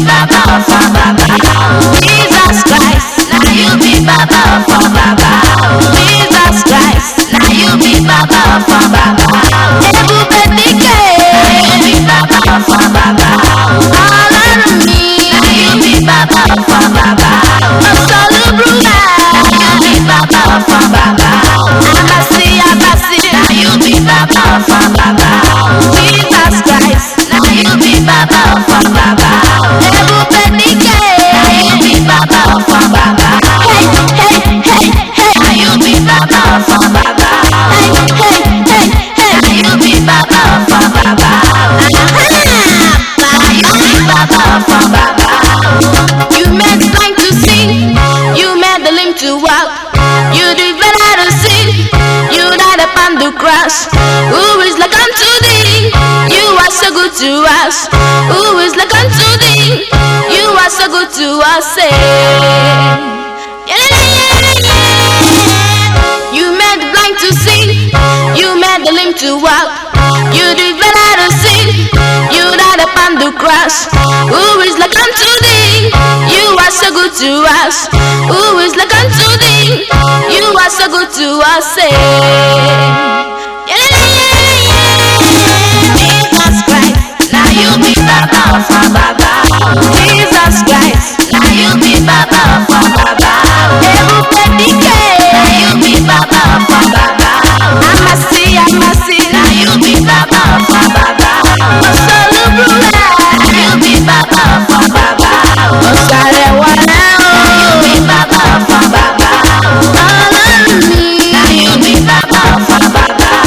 Baba for Baba. Jesus Christ, now you be Baba for Baba. Jesus Christ, now you be Baba for Baba. Everybody now you be Baba for Baba. All of me, now you be Baba for Baba. Absolute Bruda, now you be Baba for Baba. Abasi, now you be Baba for Baba. Jesus Christ, now you be Baba for Baba. Everybody now you be Baba for Baba. Hey, hey, hey, hey, now you be Baba for Baba. Hey, hey, hey, hey, now you be Baba for Baba. Now you be Baba for Baba. You made the blind to see, you made the lame to walk, you did better to see, you died upon the cross. Who is like unto thee? You are so good to us. Who is like unto thee? You are so good to us. Say, you made the blind to see, you made the lame to walk, you did better to see, you died upon the cross. Who is like unto thee? You are so good to us. Who is like unto thee? You are so good to us. Say, Jesus Christ, now you be Baba for Baba. Jesus Christ, now you be Baba for Baba. Everybody now you be Baba for Baba. Amasi, now you be Baba for Baba. Osolu Bruda, now you be Baba for Baba. Osarewa now you be Baba for Baba. All of me, now you be Baba for Baba.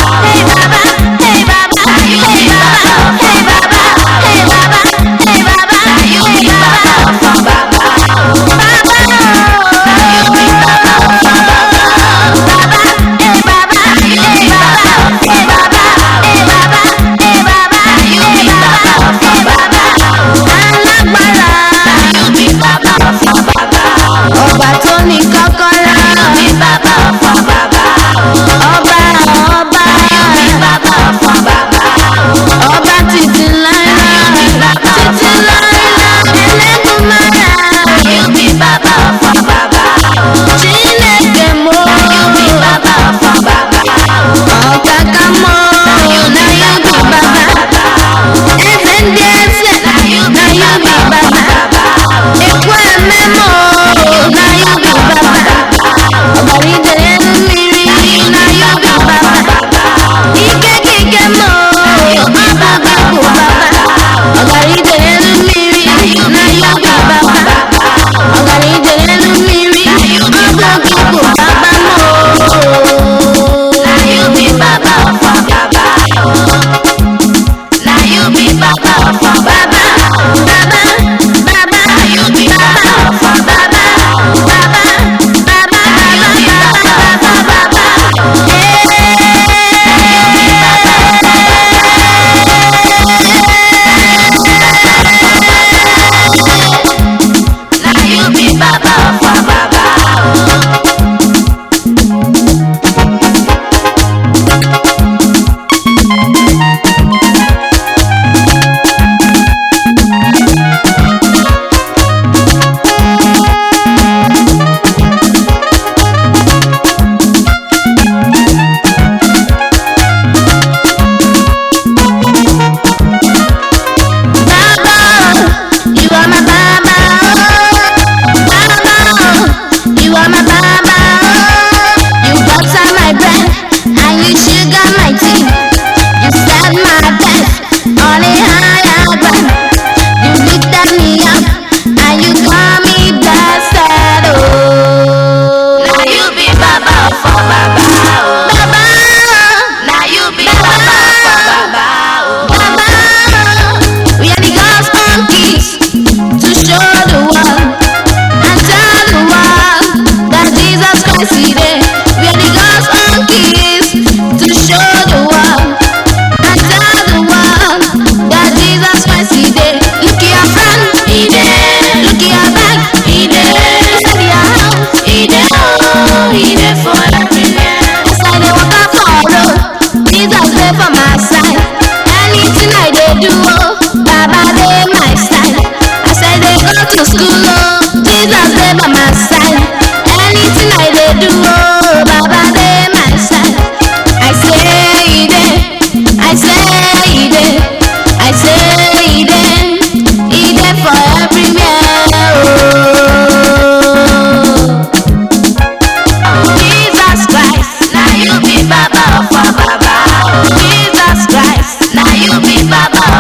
Baba